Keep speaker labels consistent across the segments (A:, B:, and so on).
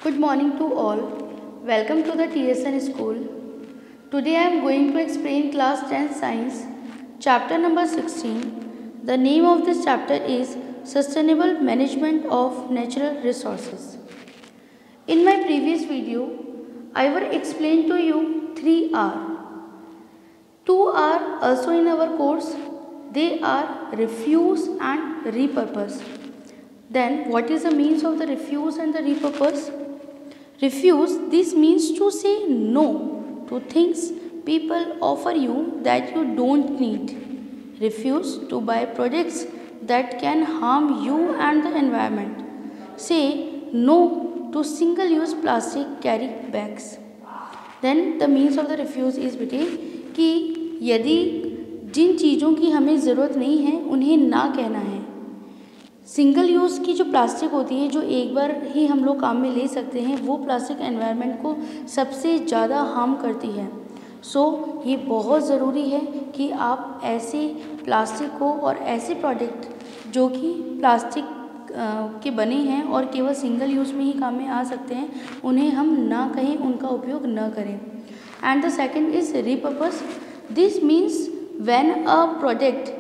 A: Good morning to all. Welcome to the TSN school. Today I am going to explain class 10 science chapter number 16. The name of this chapter is Sustainable Management of Natural Resources. In my previous video, I will explain to you 3 R. 2 are also in our course. They are refuse and repurpose. Then what is the means of the refuse and the repurpose? Refuse, this means to say no to things people offer you that you don't need. Refuse to buy products that can harm you and the environment. Say no to single-use plastic carry bags. Then the means of the refuse is बेटे कि यदि जिन चीज़ों की हमें ज़रूरत नहीं है उन्हें ना कहना है। सिंगल यूज़ की जो प्लास्टिक होती है जो एक बार ही हम लोग काम में ले सकते हैं वो प्लास्टिक एनवायरनमेंट को सबसे ज़्यादा हार्म करती है। ये बहुत ज़रूरी है कि आप ऐसे प्लास्टिक को और ऐसे प्रोडक्ट जो कि प्लास्टिक के बने हैं और केवल सिंगल यूज़ में ही काम में आ सकते हैं उन्हें हम ना कहें, उनका उपयोग न करें। And the second is repurpose. This means when a product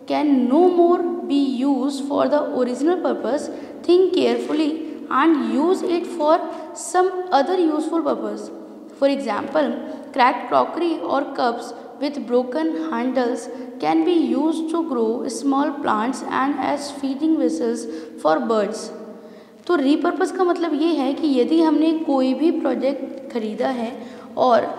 A: can no more be used for the original purpose, think carefully and use it for some other useful purpose. For example, cracked crockery or cups with broken handles can be used to grow small plants and as feeding vessels for birds. तो repurpose का मतलब ये है कि यदि हमने कोई भी प्रोडक्ट खरीदा है और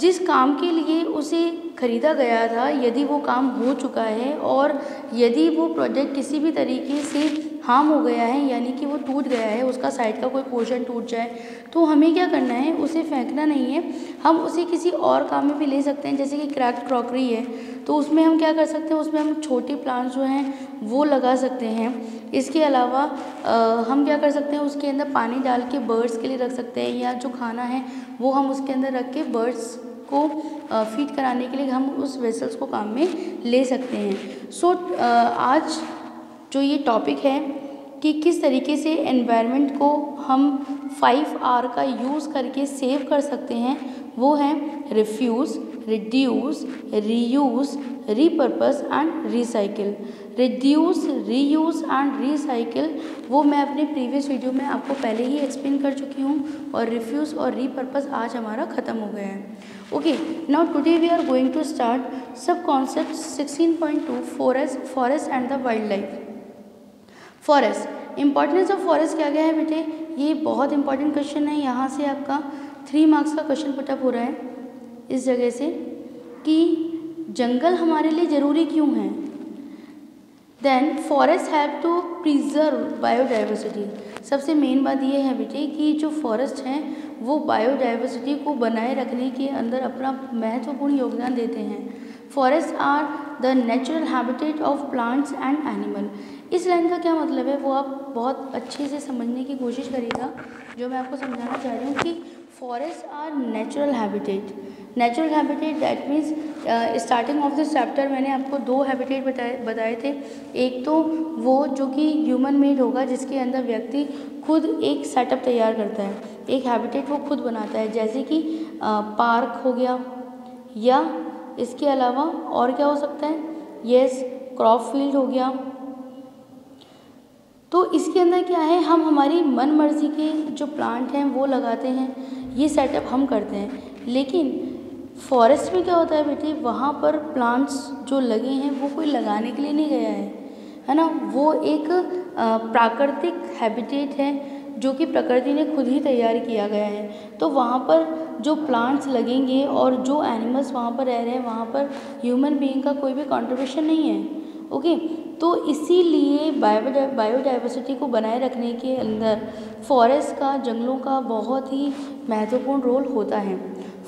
A: जिस काम के लिए उसे खरीदा गया था यदि वो काम हो चुका है और यदि वो प्रोडक्ट किसी भी तरीके से हार्म हो गया है यानी कि वो टूट गया है, उसका साइड का कोई पोर्शन टूट जाए तो हमें क्या करना है, उसे फेंकना नहीं है, हम उसे किसी और काम में भी ले सकते हैं। जैसे कि क्रैक्ड क्रॉकरी है तो उसमें हम क्या कर सकते हैं, उसमें हम छोटे प्लांट्स जो हैं वो लगा सकते हैं। इसके अलावा हम क्या कर सकते हैं, उसके अंदर पानी डाल के बर्ड्स के लिए रख सकते हैं या जो खाना है वो हम उसके अंदर रख के बर्ड्स को फीड कराने के लिए हम उस वेसल्स को काम में ले सकते हैं। आज जो ये टॉपिक है कि किस तरीके से एनवायरनमेंट को हम 5R का यूज़ करके सेव कर सकते हैं वो है refuse, reduce, reuse, repurpose and recycle. Reduce, reuse and recycle वो मैं अपने प्रीवियस वीडियो में आपको पहले ही एक्सप्लेन कर चुकी हूँ और रिफ्यूज़ और repurpose आज हमारा ख़त्म हो गया है। Okay, now today we are going to start sub concept 16.2 forest and the wildlife. Forest, importance of forest क्या क्या है बेटे, ये बहुत इंपॉर्टेंट क्वेश्चन है। यहाँ से आपका 3 मार्क्स का क्वेश्चन पुटअप हो रहा है इस जगह से कि जंगल हमारे लिए ज़रूरी क्यों हैं। Then forest have to preserve biodiversity. सबसे मेन बात ये है बेटे कि जो फॉरेस्ट हैं वो बायोडाइवर्सिटी को बनाए रखने के अंदर अपना महत्वपूर्ण योगदान देते हैं। Forest are the natural habitat of plants and animal. इस लाइन का क्या मतलब है वो आप बहुत अच्छे से समझने की कोशिश करिएगा। जो मैं आपको समझाना चाह रही हूँ कि forest are natural habitat. Natural habitat that means starting of this chapter मैंने आपको 2 हैबिटेट बताए थे। एक तो वो जो कि ह्यूमन मेड होगा जिसके अंदर व्यक्ति खुद एक सेटअप तैयार करता है, एक हैबिटेट वो खुद बनाता है, जैसे कि पार्क हो गया या इसके अलावा और क्या हो सकता है, यस क्रॉप फील्ड हो गया। तो इसके अंदर क्या है, हम हमारी मन मर्जी के जो प्लांट हैं वो लगाते हैं, ये सेटअप हम करते हैं। लेकिन फॉरेस्ट में क्या होता है बेटे, वहाँ पर प्लांट्स जो लगे हैं वो कोई लगाने के लिए नहीं गया है ना, वो एक प्राकृतिक हैबिटेट है जो कि प्रकृति ने खुद ही तैयार किया गया है। तो वहाँ पर जो प्लांट्स लगेंगे और जो एनिमल्स वहाँ पर रह रहे हैं वहाँ पर ह्यूमन बीइंग का कोई भी कंट्रीब्यूशन नहीं है। ओके, तो इसीलिए बायोडाइवर्सिटी को बनाए रखने के अंदर फॉरेस्ट का, जंगलों का बहुत ही महत्वपूर्ण रोल होता है।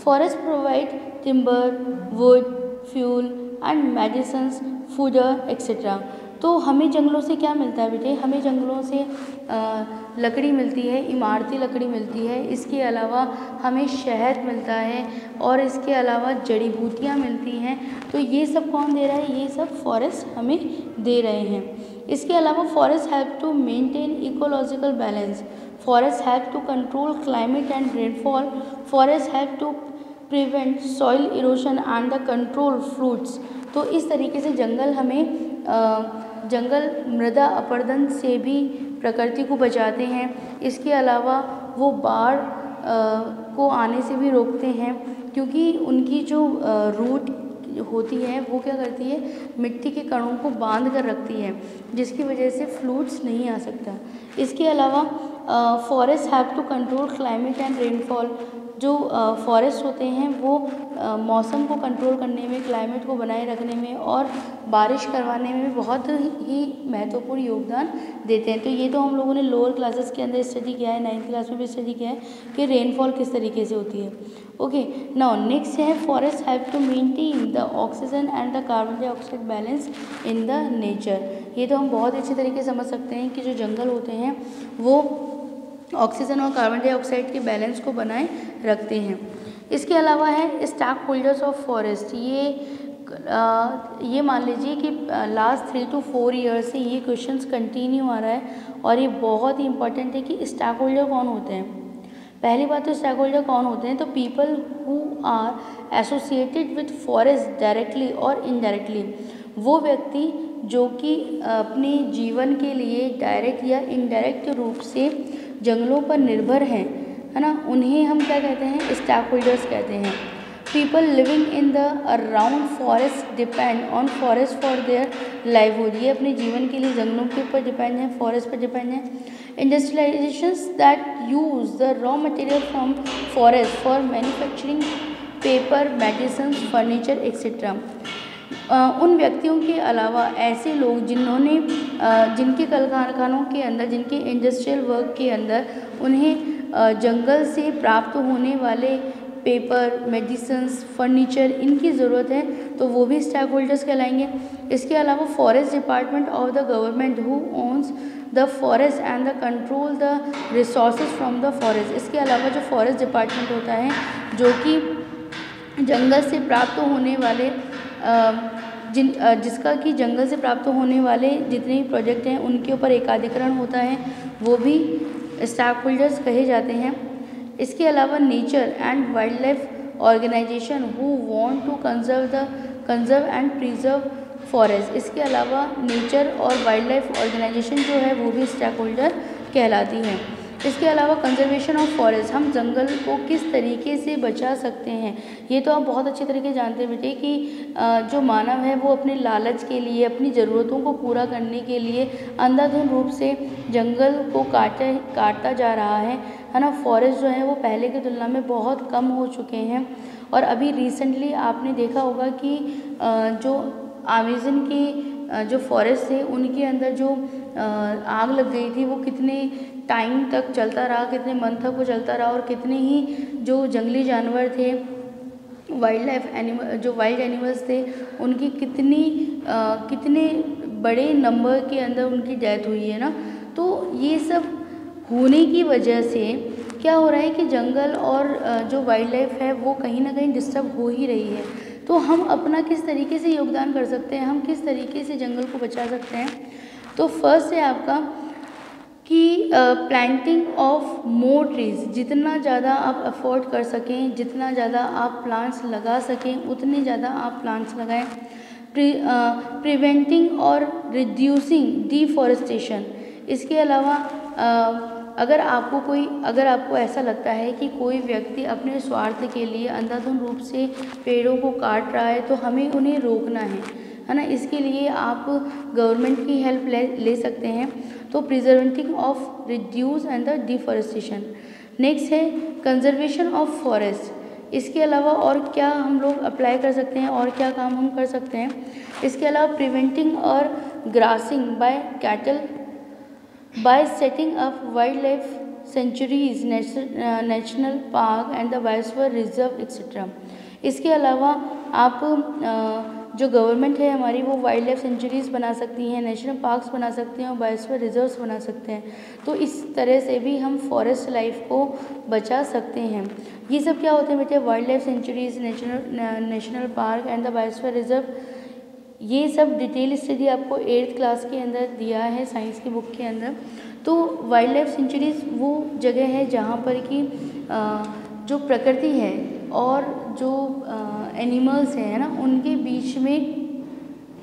A: Forest provide timber, would, fuel and medicines, food etcetera. तो हमें जंगलों से क्या मिलता है बेटे, हमें जंगलों से लकड़ी मिलती है, इमारती लकड़ी मिलती है, इसके अलावा हमें शहद मिलता है और इसके अलावा जड़ी बूटियाँ मिलती हैं। तो ये सब कौन दे रहा है, ये सब फॉरेस्ट हमें दे रहे हैं। इसके अलावा forest help to maintain ecological balance. Forest help to control climate and rainfall, forest help to prevent soil erosion and the control floods. तो इस तरीके से जंगल हमें जंगल मृदा अपरदन से भी प्रकृति को बचाते हैं। इसके अलावा वो बाढ़ को आने से भी रोकते हैं, क्योंकि उनकी जो रूट होती है वो क्या करती है, मिट्टी के कणों को बांध कर रखती है, जिसकी वजह से फ्लूड्स नहीं आ सकता। इसके अलावा forest have to control climate and rainfall. जो फॉरेस्ट होते हैं वो मौसम को कंट्रोल करने में, क्लाइमेट को बनाए रखने में और बारिश करवाने में बहुत ही महत्वपूर्ण योगदान देते हैं। तो ये तो हम लोगों ने लोअर क्लासेस के अंदर स्टडी किया है, 9th क्लास में भी स्टडी किया है कि रेनफॉल किस तरीके से होती है। ओके, नाउ नेक्स्ट है forest have to maintain the oxygen and the carbon dioxide balance in the nature. ये तो हम बहुत अच्छे तरीके से समझ सकते हैं कि जो जंगल होते हैं वो ऑक्सीजन और कार्बन डाइऑक्साइड के बैलेंस को बनाए रखते हैं। इसके अलावा है स्टेक होल्डर्स ऑफ फॉरेस्ट। ये मान लीजिए कि लास्ट 3 to 4 ईयर्स से ये क्वेश्चंस कंटिन्यू आ रहा है और ये बहुत ही इंपॉर्टेंट है कि स्टेक होल्डर कौन होते हैं। पहली बात तो स्टेक होल्डर कौन होते हैं, तो people who are associated with forest directly और इनडायरेक्टली। वो व्यक्ति जो कि अपने जीवन के लिए डायरेक्ट या इनडायरेक्ट रूप से जंगलों पर निर्भर हैं, है ना, उन्हें हम क्या कहते हैं, स्टेक होल्डर्स कहते हैं। People living in the around forest depend on forest for their livelihood. ये अपने जीवन के लिए जंगलों के ऊपर डिपेंड है, फॉरेस्ट पर डिपेंड है। Industrialisations that use the raw material from forest for manufacturing paper, medicine, furniture etcetera. उन व्यक्तियों के अलावा ऐसे लोग जिन्होंने जिनके कल कारखानों के अंदर, जिनके इंडस्ट्रियल वर्क के अंदर उन्हें जंगल से प्राप्त होने वाले पेपर, मेडिसिन्स, फर्नीचर इनकी ज़रूरत है, तो वो भी स्टेक होल्डर्स कहलाएंगे। इसके अलावा forest department of the government who owns the forest and the control the resources from the forest. इसके अलावा जो फॉरेस्ट डिपार्टमेंट होता है जो कि जंगल से प्राप्त होने वाले जिसका कि जंगल से प्राप्त होने वाले जितने भी प्रोजेक्ट हैं उनके ऊपर एकाधिकरण होता है, वो भी स्टेक होल्डर्स कहे जाते हैं। इसके अलावा nature and wildlife organisation who want to conserve and preserve forest. इसके अलावा नेचर और वाइल्ड लाइफ ऑर्गेनाइजेशन जो है वो भी स्टेक होल्डर कहलाती है। इसके अलावा कंजर्वेशन ऑफ फॉरेस्ट, हम जंगल को किस तरीके से बचा सकते हैं, ये तो आप बहुत अच्छे तरीके से जानते हैं बेटे कि जो मानव है वो अपने लालच के लिए, अपनी ज़रूरतों को पूरा करने के लिए अंधाधुंध रूप से जंगल को काटता जा रहा है ना। फॉरेस्ट जो है वो पहले की तुलना में बहुत कम हो चुके हैं और अभी रिसेंटली आपने देखा होगा कि जो अमेज़न की जो फॉरेस्ट थे उनके अंदर जो आग लग गई थी वो कितने टाइम तक चलता रहा, कितने मंथ तक वो चलता रहा और कितने ही जो जंगली जानवर थे, वाइल्ड लाइफ एनिमल, जो वाइल्ड एनिमल्स थे उनकी कितने बड़े नंबर के अंदर उनकी डेथ हुई है ना। तो ये सब होने की वजह से क्या हो रहा है कि जंगल और जो वाइल्ड लाइफ है वो कहीं ना कहीं डिस्टर्ब हो ही रही है। तो हम अपना किस तरीके से योगदान कर सकते हैं, हम किस तरीके से जंगल को बचा सकते हैं। तो फर्स्ट है आपका कि प्लांटिंग ऑफ मोर ट्रीज। जितना ज़्यादा आप अफोर्ड कर सकें, जितना ज़्यादा आप प्लांट्स लगा सकें उतने ज़्यादा आप प्लांट्स लगाएं। प्रिवेंटिंग और रिड्यूसिंग डिफॉरेस्टेशन। इसके अलावा अगर आपको ऐसा लगता है कि कोई व्यक्ति अपने स्वार्थ के लिए अंधाधुंध रूप से पेड़ों को काट रहा है तो हमें उन्हें रोकना है ना। इसके लिए आप गवर्नमेंट की हेल्प ले सकते हैं। तो प्रिजर्वेटिंग of reduce and the deforestation. Next है कंजर्वेशन ऑफ फॉरेस्ट। इसके अलावा और क्या हम लोग अप्लाई कर सकते हैं और क्या काम हम कर सकते हैं। इसके अलावा preventing overgrazing by cattle, by setting up wildlife sanctuaries, national park and the biosphere reserve etcetera. इसके अलावा आप जो गवर्नमेंट है हमारी वो वाइल्ड लाइफ सेंचुरीज बना सकती हैं, नेशनल पार्क्स बना सकते हैं और बायोस्फीयर रिजर्व्स बना सकते हैं। तो इस तरह से भी हम फॉरेस्ट लाइफ को बचा सकते हैं। ये सब क्या होते हैं बेटे, wild life sanctuaries, national park and the biosphere reserve. ये सब डिटेल स्टडी आपको 8th क्लास के अंदर दिया है साइंस की बुक के अंदर। तो वाइल्ड लाइफ सेंचुरीज़ वो जगह है जहाँ पर कि जो प्रकृति है और जो एनिमल्स हैं ना, उनके बीच में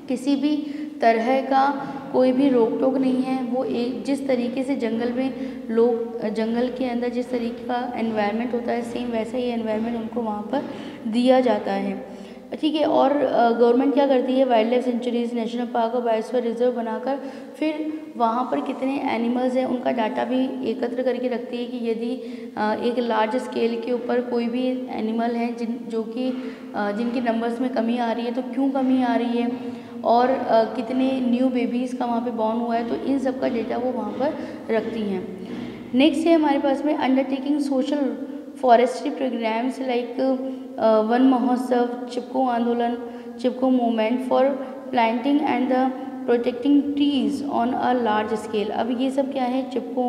A: किसी भी तरह का कोई भी रोक टोक नहीं है। वो एक जिस तरीके से जंगल में लोग जंगल के अंदर जिस तरीके का एनवायरनमेंट होता है, सेम वैसा ही एनवायरनमेंट उनको वहाँ पर दिया जाता है, ठीक है। और गवर्नमेंट क्या करती है, wild life sanctuaries, national park और बायोस्फीयर रिजर्व बनाकर फिर वहाँ पर कितने एनिमल्स हैं उनका डाटा भी एकत्र करके रखती है कि यदि एक लार्ज स्केल के ऊपर कोई भी एनिमल है जिनकी नंबर्स में कमी आ रही है तो क्यों कमी आ रही है, और कितने न्यू बेबीज़ का वहाँ पे बॉर्न हुआ है, तो इन सब का डेटा वो वहाँ पर रखती हैं। नेक्स्ट है हमारे पास में undertaking social forestry programmes like Van Mahotsav, Chipko Andolan, Chipko movement for planting and the protecting trees on a large scale. अब ये सब क्या है, Chipko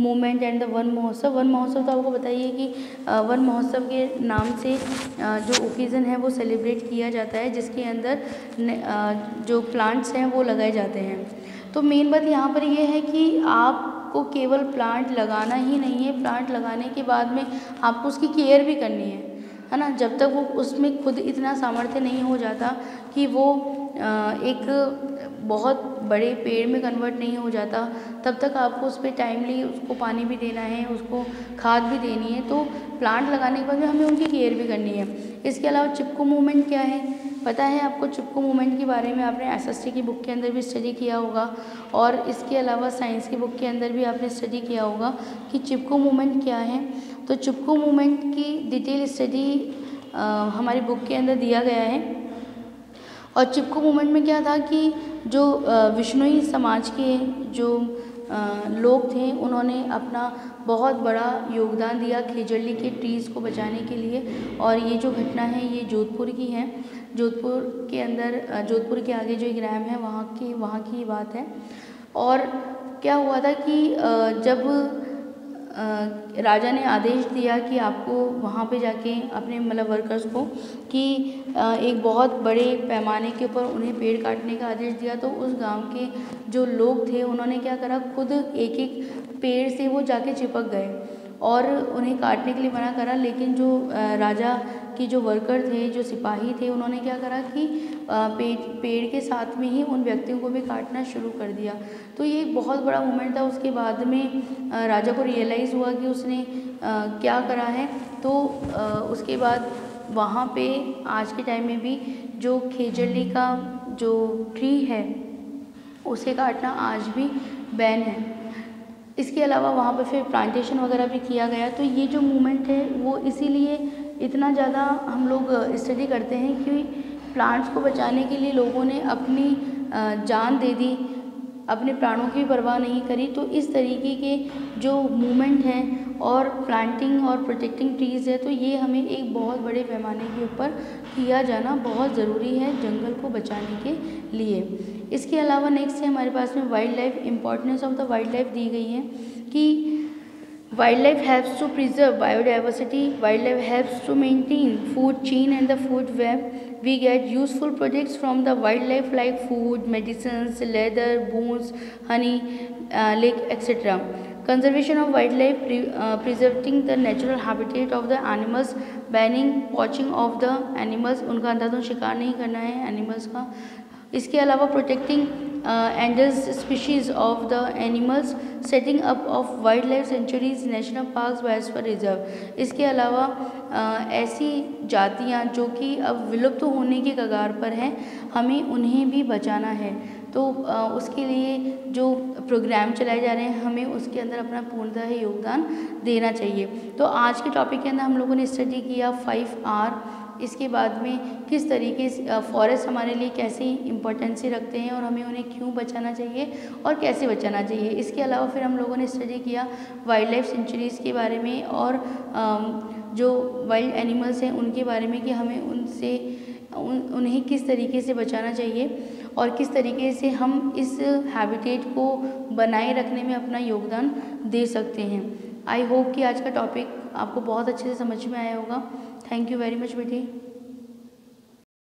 A: movement and the Van Mahotsav. Van Mahotsav तो आपको बताइए कि वन महोत्सव के नाम से जो ओकेज़न है वो सेलिब्रेट किया जाता है, जिसके अंदर जो प्लांट्स हैं वो लगाए जाते हैं। तो मेन बात यहाँ पर ये है कि आपको केवल प्लांट लगाना ही नहीं है, प्लांट लगाने के बाद में आपको उसकी केयर भी करनी है ना। जब तक वो उसमें खुद इतना सामर्थ्य नहीं हो जाता कि वो एक बहुत बड़े पेड़ में कन्वर्ट नहीं हो जाता, तब तक आपको उस पर टाइमली उसको पानी भी देना है, उसको खाद भी देनी है। तो प्लांट लगाने के बाद में हमें उनकी केयर भी करनी है। इसके अलावा चिपको मूवमेंट क्या है, पता है आपको? चिपको मूवमेंट के बारे में आपने एसएसटी की बुक के अंदर भी स्टडी किया होगा, और इसके अलावा साइंस की बुक के अंदर भी आपने स्टडी किया होगा कि चिपको मूवमेंट क्या है। तो चिपको मूवमेंट की डिटेल स्टडी हमारी बुक के अंदर दिया गया है। और चिपको मूवमेंट में क्या था कि जो विश्नोई समाज के जो लोग थे, उन्होंने अपना बहुत बड़ा योगदान दिया खेजड़ली के ट्रीज़ को बचाने के लिए। और ये जो घटना है ये जोधपुर की है। जोधपुर के अंदर जोधपुर के आगे जो ग्राम है वहाँ की बात है। और क्या हुआ था कि जब राजा ने आदेश दिया कि आपको वहाँ पे जाके अपने मतलब वर्कर्स को कि एक बहुत बड़े पैमाने के ऊपर उन्हें पेड़ काटने का आदेश दिया, तो उस गांव के जो लोग थे उन्होंने क्या करा, खुद एक एक पेड़ से वो जाके चिपक गए और उन्हें काटने के लिए मना करा। लेकिन जो राजा के जो वर्कर थे, जो सिपाही थे, उन्होंने क्या करा कि पेड़ के साथ में ही उन व्यक्तियों को भी काटना शुरू कर दिया। तो ये एक बहुत बड़ा मोमेंट था। उसके बाद में राजा को रियलाइज़ हुआ कि उसने क्या करा है। तो उसके बाद वहाँ पे आज के टाइम में भी जो खेजड़ली का जो ट्री है उसे काटना आज भी बैन है। इसके अलावा वहाँ पर फिर प्लांटेशन वगैरह भी किया गया। तो ये जो मूवमेंट है वो इसीलिए इतना ज़्यादा हम लोग स्टडी करते हैं कि प्लांट्स को बचाने के लिए लोगों ने अपनी जान दे दी, अपने प्राणों की परवाह नहीं करी। तो इस तरीके के जो मूवमेंट हैं और प्लांटिंग और प्रोटेक्टिंग ट्रीज़ है, तो ये हमें एक बहुत बड़े पैमाने के ऊपर किया जाना बहुत ज़रूरी है जंगल को बचाने के लिए। इसके अलावा नेक्स्ट है हमारे पास में wildlife, importance of the wildlife दी गई है कि wildlife helps to preserve biodiversity, wildlife helps to maintain food chain and the food web, we get useful products from the wildlife like food, medicines, leather, bones, honey, lake, etc. Conservation of wildlife, preserving the natural habitat of the animals, banning poaching of the animals, उनका अंधाधुन शिकार नहीं करना है animals का। इसके अलावा protecting Anders species of the animals, setting up of wild life sanctuaries, national parks, biosphere reserve. इसके अलावा ऐसी जातियाँ जो कि अब विलुप्त होने के कगार पर हैं, हमें उन्हें भी बचाना है। तो उसके लिए जो प्रोग्राम चलाए जा रहे हैं हमें उसके अंदर अपना पूर्णतः योगदान देना चाहिए। तो आज के टॉपिक के अंदर हम लोगों ने स्टडी किया 5R। इसके बाद में किस तरीके से फॉरेस्ट हमारे लिए कैसी इम्पोर्टेंसी रखते हैं और हमें उन्हें क्यों बचाना चाहिए और कैसे बचाना चाहिए। इसके अलावा फिर हम लोगों ने स्टडी किया वाइल्ड लाइफ सेंचुरीज़ के बारे में और जो वाइल्ड एनिमल्स हैं उनके बारे में कि हमें उन्हें किस तरीके से बचाना चाहिए और किस तरीके से हम इस हैबिटेट को बनाए रखने में अपना योगदान दे सकते हैं। आई होप कि आज का टॉपिक आपको बहुत अच्छे से समझ में आया होगा। थैंक यू वेरी मच बेटे।